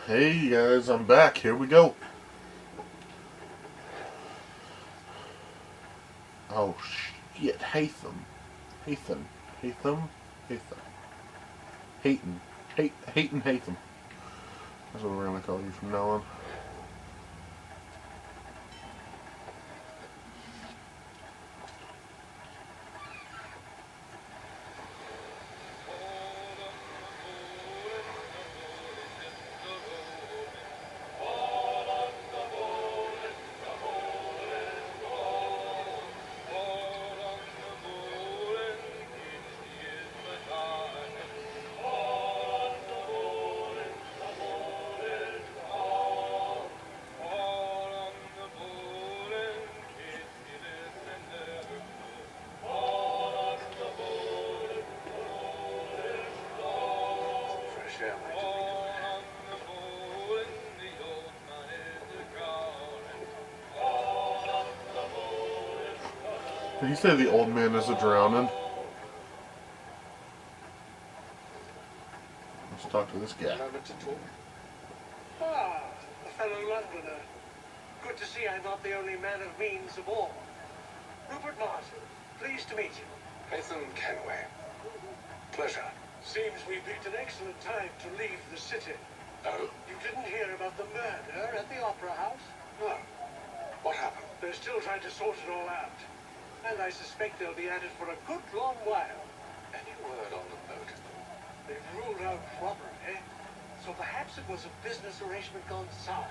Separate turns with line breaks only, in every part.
Hey guys, I'm back. Here we go. Oh shit, Hatham. Hatham. Hatham? Hatham. Hayton. Hayton Hatham. That's what we're gonna call you from now on. Did he say the old man is a drowning? Let's talk to this guy.
Ah, a fellow Londoner. Good to see I'm not the only man of means of all. Rupert Martin, pleased to meet you.
Nathan Kenway. Pleasure.
Seems we picked an excellent time to leave the city.
Oh?
You didn't hear about the murder at the Opera House?
No. What happened?
They're still trying to sort it all out. And I suspect they'll be at it for a good long while.
Any word on the motive?
They've ruled out robbery, so perhaps it was a business arrangement gone sour.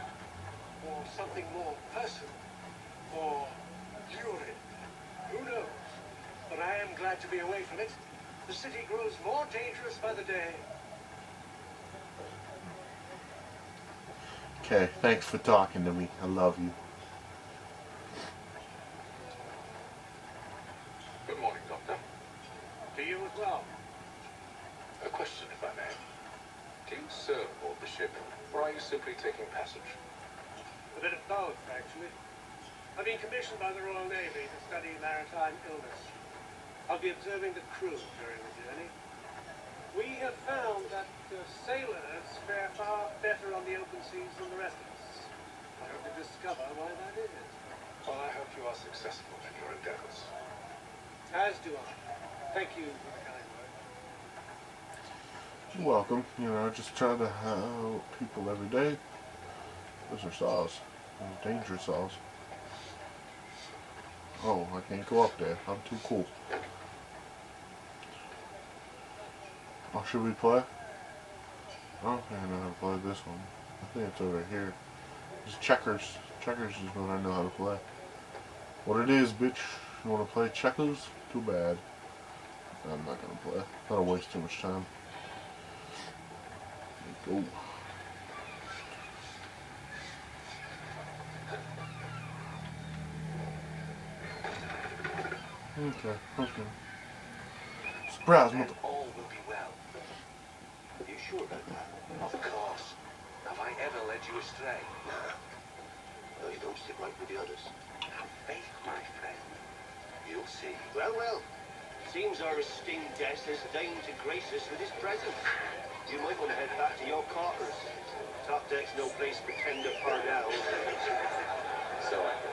Or something more personal. Or lurid. Who knows? But I am glad to be away from it. The city grows more dangerous by the day.
Okay, thanks for talking to me. I love you.
Good morning, Doctor.
To you as well.
A question, if I may. Do you serve aboard the ship, or are you simply taking passage?
A bit of both, actually. I've been commissioned by the Royal Navy to study maritime illness. I'll be observing the crew during the journey. We have found that sailors fare far better on the open seas than the rest of us. I hope to discover why that is.
Well, I hope you are successful in your endeavors.
As do I. Thank you for the kind word.
You're welcome. You know, I just try to help people every day. Those are saws. Those are dangerous saws. Oh, I can't go up there. I'm too cool. Oh, should we play? I don't think I know how to play this one. I think it's over here. It's checkers. Checkers is what I know how to play. What it is, bitch. You wanna play checkers? Too bad. I'm not gonna play. That'll waste too much time. There we go. Okay. Surprise,
And
mother.
all will be well. Are you sure about that? Of course. Have I ever led you astray?
No, you don't stick right with the others.
Have faith, my friend. You'll see.
Well, well. Seems our esteemed guest has deigned to grace us with his presence. You might want to head back to your quarters. Top deck's no place for tender parnels.
So I can.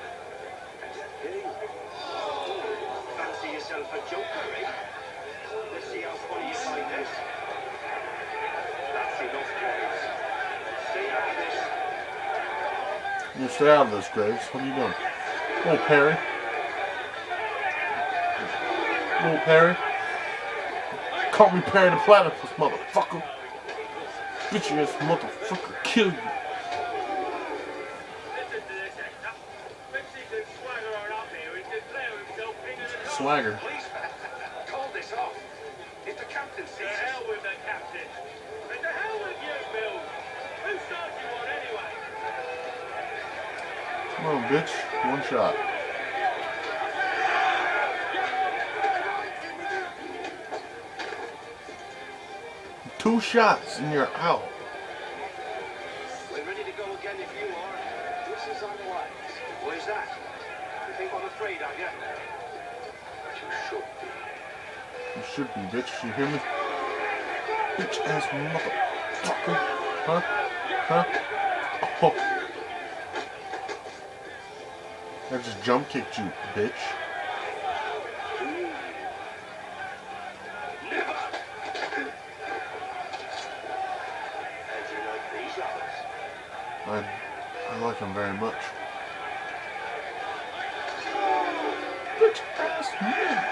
Hey. Fancy yourself a joker, eh? Let's see how funny you find this. That's enough, Graves. Stay out of this.
You stay out of this, Graves. What are you doing? Little Perry. Little Perry. Call me Perry the Platypus, motherfucker. Bitch ass motherfucker. Kill you.
Listen to this, Hector. Thinks he can swagger on up here and declare himself king of the coast.
Swagger.
Policeman, call this off. If the captain
To
sees us.
hell with the captain. And to hell with you, Bill. Whose side do you want anyway?
Come on, bitch. One shot. Two shots and you're out.
We're ready to go again if you are. This is unwise. Where's that? You think I'm afraid of you?
You should be.
You should be, bitch. You hear me? Bitch ass motherfucker. Huh? Huh? Oh. I just jump kicked you, bitch.
How do you like these apples?
I like him very much. Bitch ass man.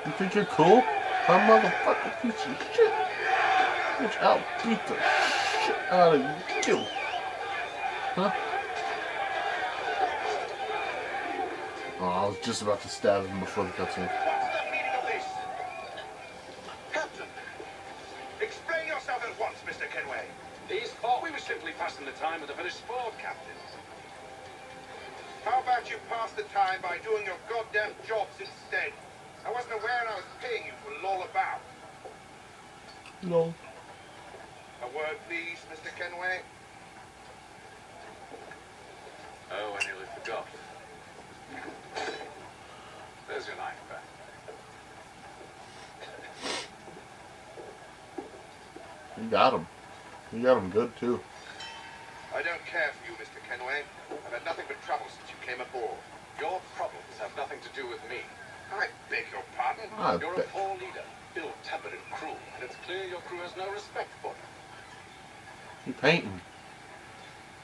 You think you're cool? Huh, motherfucker piece of shit. Bitch, I'll beat the shit out of you. Huh? Oh, I was just about to stab him before the cutscene.
What's the meaning of this? Captain, explain yourself at once, Mr. Kenway. These thought we were simply passing the time with a bit of sport, Captain. How about you pass the time by doing your goddamn jobs instead? I wasn't aware I was paying you to loll about.
No.
A word, please, Mr. Kenway. Oh, I nearly forgot. There's your knife back.
You got him. You got him good, too.
I don't care for you, Mr. Kenway. I've had nothing but trouble since you came aboard. Your problems have nothing to do with me. I beg your pardon? You're a poor leader, ill-tempered and cruel, and it's clear your crew has no respect for you.
You painting.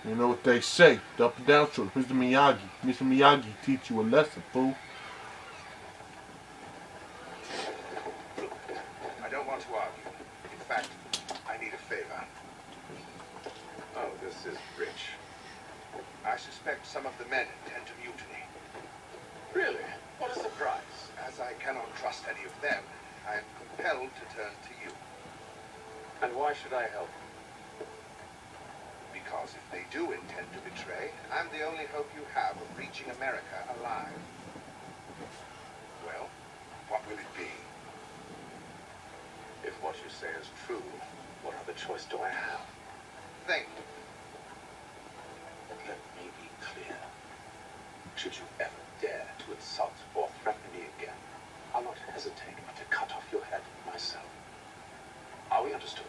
You know what they say. The up and down stroke. Mr. Miyagi. Mr. Miyagi teach you a lesson, fool.
I don't want to argue. In fact, I need a favor. Oh, this is rich. I suspect some of the men intend to mutiny. Really? What a surprise. As I cannot trust any of them, I am compelled to turn to you. And why should I help? Because if they do intend to betray, I'm the only hope you have of reaching America alive. Well, what will it be? If what you say is true, what other choice do I have? Think. Let me be clear. Should you ever dare to insult or threaten me again, I'll not hesitate but to cut off your head myself. Are we understood?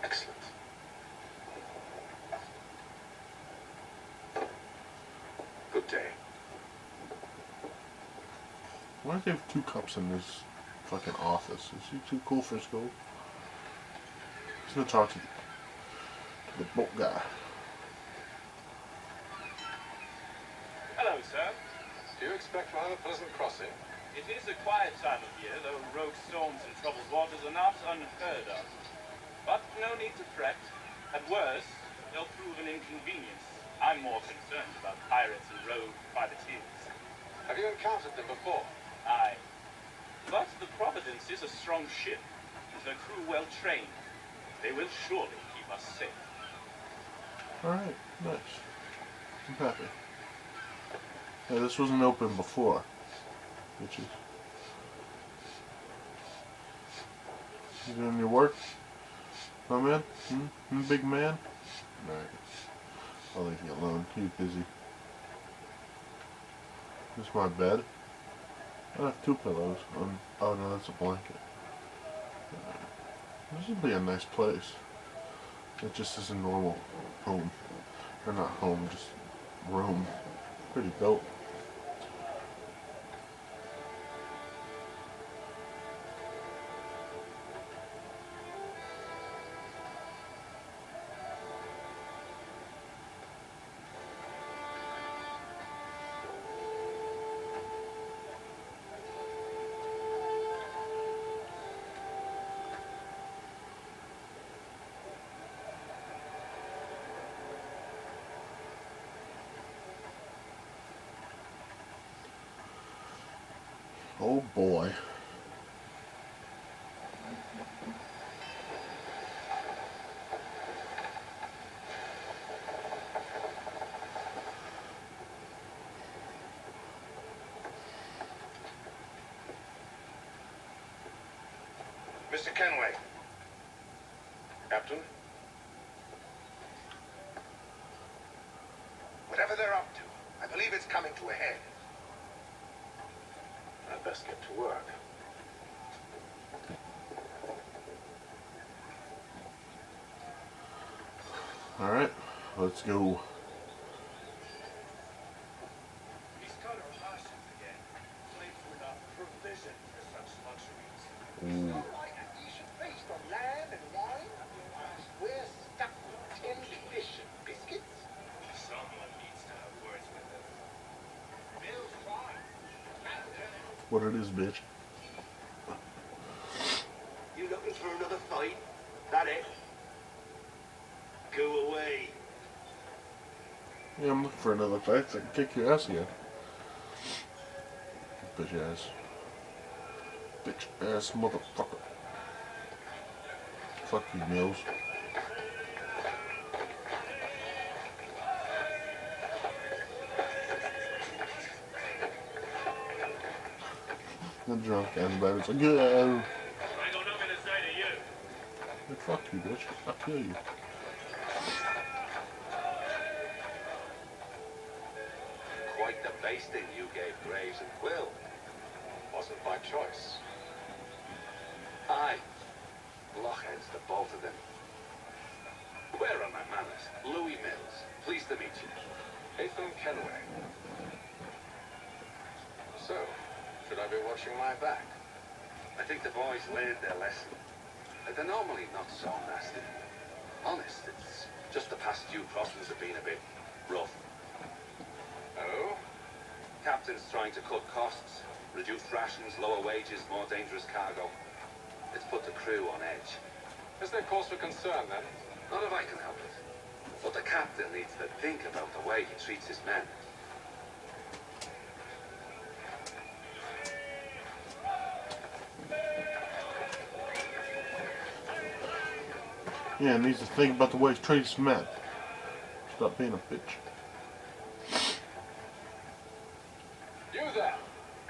Excellent. Good day.
Why do they have 2 cups in this fucking office? Is he too cool for school? He's gonna talk to the boat guy.
Hello, sir.
Do you expect to have a pleasant crossing?
It is a quiet time of year, though rogue storms and troubled waters are not unheard of. But no need to fret. At worst, they'll prove an inconvenience. I'm more concerned about pirates and rogue privateers.
Have you encountered them before?
Aye. But the Providence is a strong ship, and her crew well trained. They will surely keep us safe.
Alright, nice. I'm happy. Yeah, this wasn't open before. Which is... You doing your work? My man? Big man? Alright. I'll leave you alone. He's busy. This is my bed. I have 2 pillows. Oh no, that's a blanket. This would be a nice place. It just is a normal home. Or not home, just room. Pretty built. Oh boy.
Mr. Kenway. Captain? Whatever they're up to, I believe it's coming to a head. I'd best get to work.
Alright, let's go.
He's got our rations again. Slaves were not provisioned for such luxuries.
Ooh.
Like a decent feast on lamb and wine. We're stuck with tinned fish and biscuits.
Someone needs to have words with them. Bill's fine.
What it is, bitch.
You looking for another fight? That it? Go away.
Yeah, I'm looking for another fight so I can kick your ass again. Bitch ass. Bitch ass motherfucker. Fuck you, Mills. The drunk ass baby's like, yeah.
I got nothing to say to you.
Like, fuck you, bitch. I'll kill you.
Quite the basting you gave Graves and Quill. Wasn't by choice. Aye. Blockheads, the both of them. Where are my manners? Louis Mills. Pleased to meet you. Ethan Kenway. So, should I be watching my back? I think the boys learned their lesson. They're normally not so nasty. Honest, it's just the past few crossings have been a bit rough. Oh? Captain's trying to cut costs, reduce rations, lower wages, more dangerous cargo. It's put the crew on edge. Is there cause for concern, then? Not if I can help it. But the captain needs to think about the way he treats his men.
Yeah, needs to think about the way he treats men. Stop being a bitch.
You there?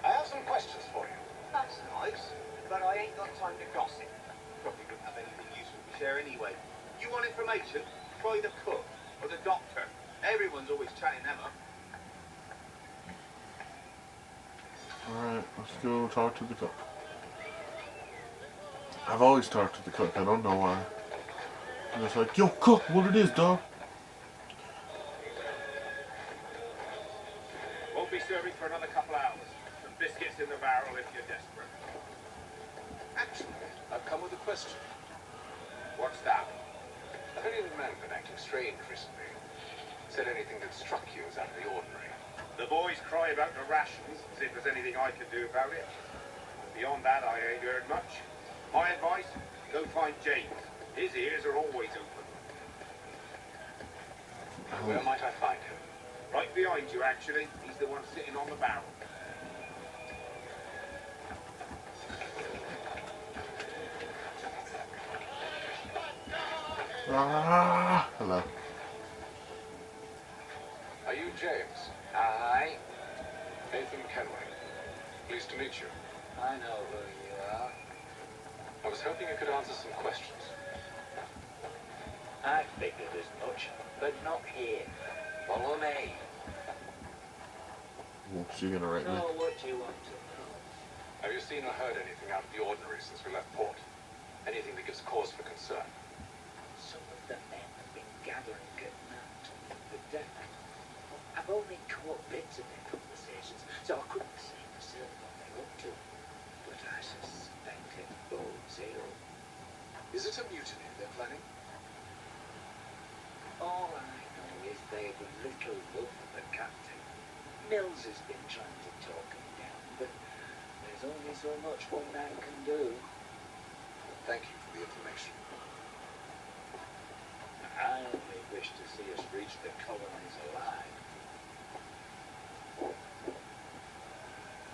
I have some questions for you.
That's nice, but I ain't got time to gossip. Probably don't have anything useful to share anyway. You want information? Try the cook or the doctor. Everyone's always chatting them up.
Alright, let's go talk to the cook. I've always talked to the cook, I don't know why. And it's like, yo, cook, what it is, dog?
Won't be serving for another couple hours. Some biscuits in the barrel if you're desperate.
Actually, I've come with a question.
What's that?
Have any of the men been acting strange recently? Said anything that struck you as out of the ordinary?
The boys cry about the rations, as if there's anything I can do about it. Beyond that, I ain't heard much. My advice, go find James. His ears are always open.
Where might I find him?
Right behind you, actually. He's the one sitting on the barrel.
Ah, hello.
Are you James?
Aye,
Nathan Kenway. Pleased to meet you.
I know who you are.
I was hoping you could answer some questions.
I figured as much, but not here. Follow me.
What's she gonna write me?
So what do you want to know?
Have you seen or heard anything out of the ordinary since we left port? Anything that gives cause for concern?
Some of the men have been gathering at night on the deck. I've only caught bits of their conversations, so I couldn't say for certain what they're up to. But I suspect it bodes ill.
Is it a mutiny they're planning?
All I know is they've little love for the captain. Mills has been trying to talk him down, but there's only so much one man can do.
Thank you for the information.
I only wish to see us reach the colonies alive.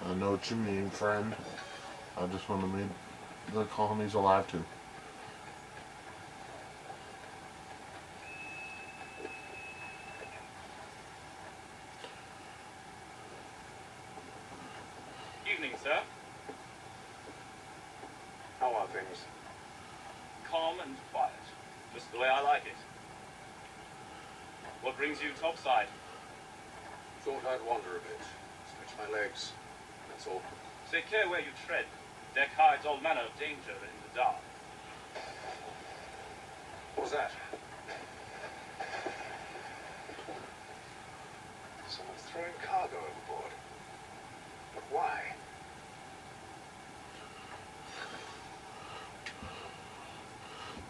I know what you mean, friend. I just want to meet the colonies alive too.
Evening, sir.
How are things?
Calm and quiet. Just the way I like it. What brings you topside?
Thought I'd wander a bit. Stretch my legs. That's all.
Take care where you tread. Deck hides all manner of danger in the dark.
What was that?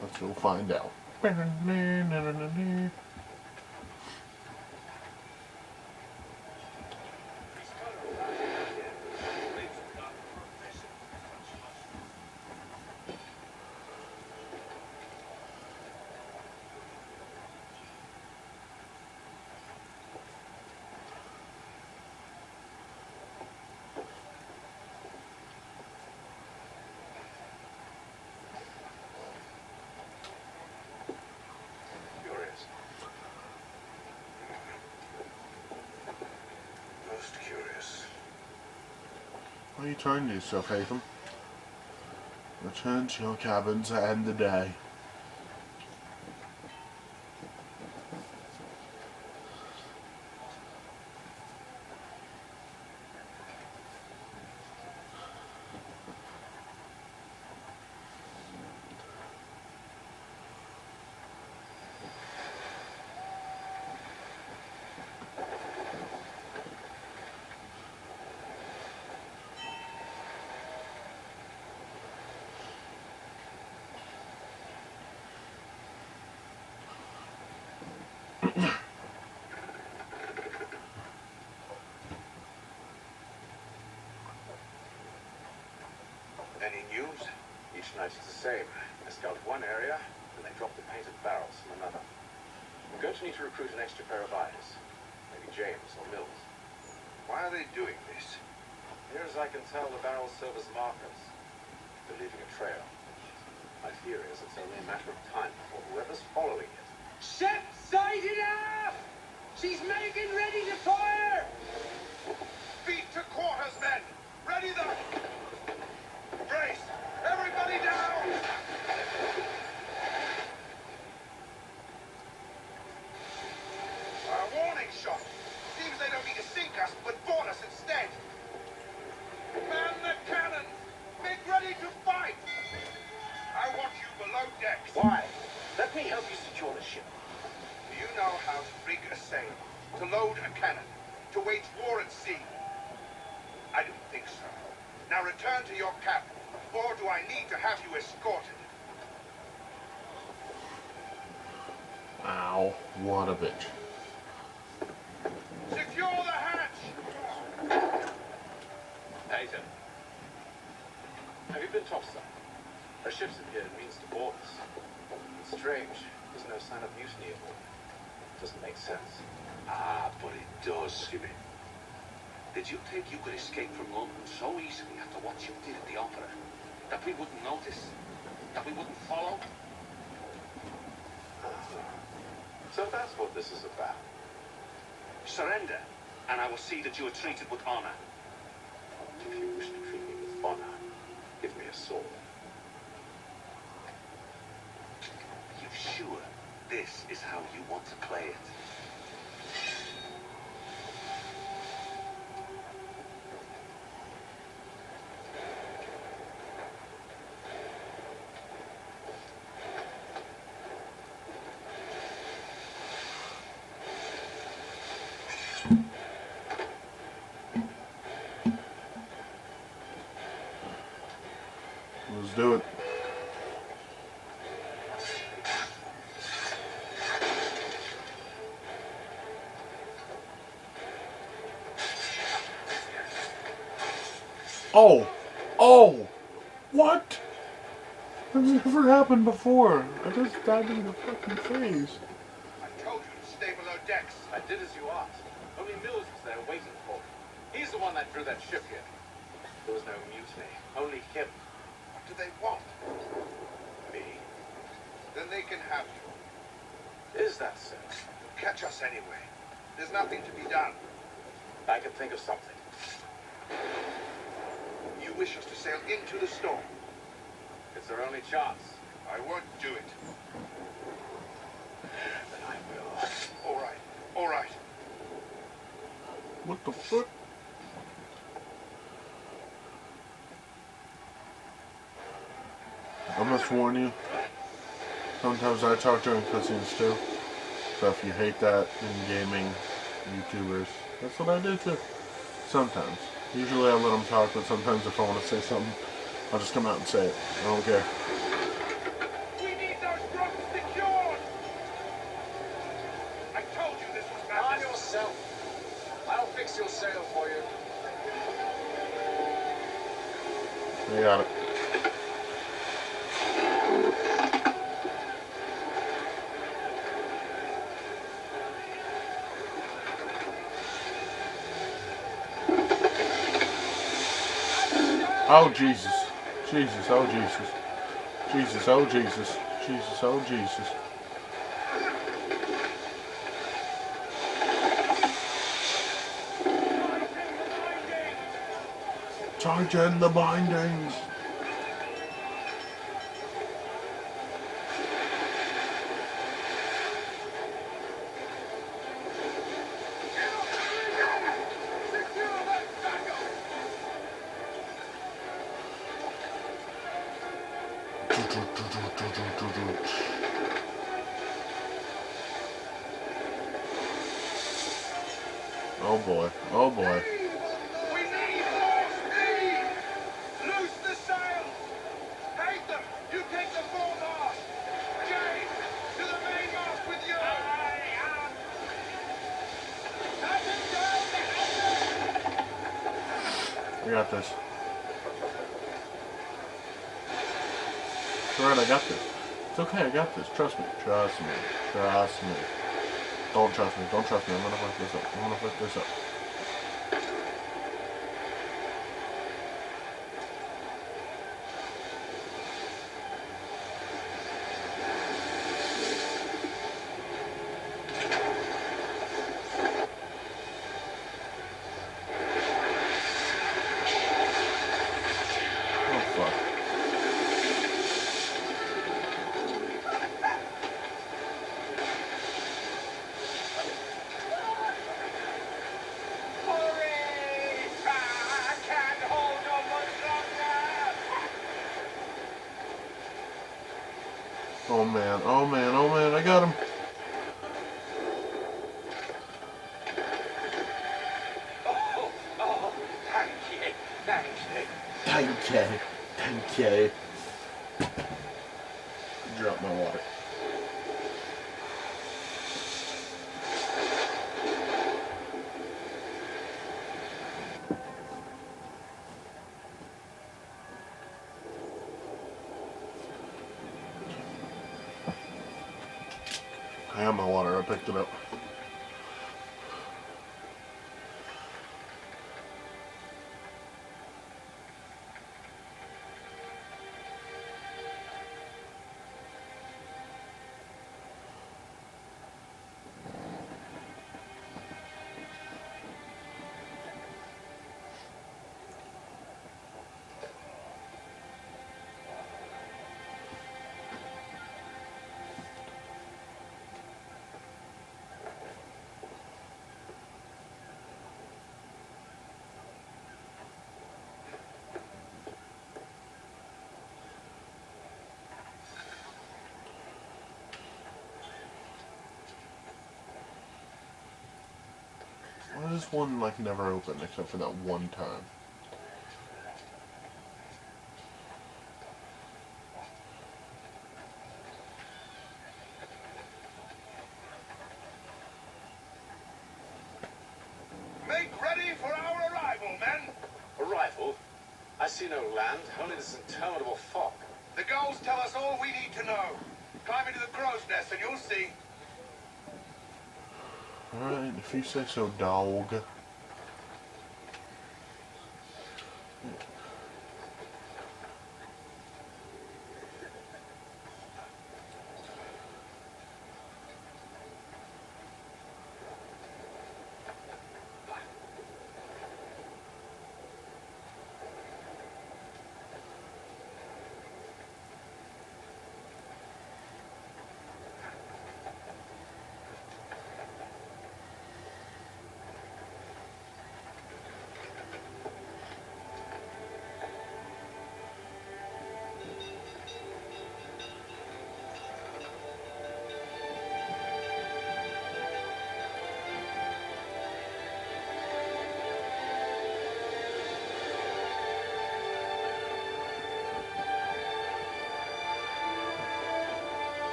Let's go find out.
Curious. Most curious.
What are you trying to do, yourself, Hatham? Return to your cabin to end the day.
Any news? Each night it's the same. They scout one area, then they drop the painted barrels from another. I'm going to need to recruit an extra pair of eyes. Maybe James or Mills. Why are they doing this? Near as I can tell, the barrels serve as markers. They're leaving a trail. My fear is it's only a matter of time before whoever's following it.
Ship sighted aft! She's making ready to fire!
Feet to quarters, men! Ready them! Brace! Everybody down! A warning shot! Seems they don't need to sink us, but board us instead! Man the cannons! Make ready to fight! I want you below decks!
Why? Let me help you secure the ship.
Do you know how to rig a sail? To load a cannon? To wage war at sea? I don't think so. Now return to your cabin, or do I need to have you escorted?
Ow, what a bitch.
Secure the hatch!
Nathan, have you been topside? Our ship's appeared and means to board us.
It's strange. There's no sign of mutiny aboard. Doesn't make sense.
Ah, but it does, Skibby. Did you think you could escape from London so easily after what you did at the opera? That we wouldn't notice? That we wouldn't follow?
So that's what this is about.
Surrender, and I will see that you are treated with honor.
If you wish to treat me with honor, give me a sword.
You sure this is how you want to play it?
Let's do it. Oh! Oh! What? That's never happened before. I just died in the fucking face.
I told you to stay below decks.
I did as you asked. Only Mills was there waiting for me. He's the one that drew that ship here. There was no mutiny, only him.
What do they want? Me. Then they can have you.
Is that so?
Catch us anyway. There's nothing to be done.
I can think of something.
You wish us to sail into the storm.
It's our only chance.
I won't do it.
Then I will.
All right. All right.
What the fuck? I must warn you. Sometimes I talk during cutscenes too. So if you hate that in gaming, YouTubers, that's what I do too. Sometimes. Usually I let them talk, but sometimes if I want to say something, I'll just come out and say it. I don't care.
We need those
I got it. Oh Jesus. Jesus, oh Jesus. Jesus, oh Jesus. Jesus, oh Jesus. Tighten the bindings. Oh boy, oh boy.
We need more speed! Loose the sails! Haytham, you take the foremast! James, to the mainmast with you!
I got this. It's alright, I got this. It's okay, I got this. Trust me. Trust me. Trust me. Don't trust me. Don't trust me. I'm gonna fuck this up. I'm gonna fuck this up. Oh fuck. Oh man, oh man, oh man, I got him.
Oh, thank you, thank you.
Thank you. Thank you. Drop my water. I have my water, I picked it up. Why does this one like never open except for that one time?
Make ready for our arrival, men!
Arrival? I see no land, only this interminable fog.
The gulls tell us all we need to know. Climb into the crow's nest and you'll see.
Alright, if you say so, dog.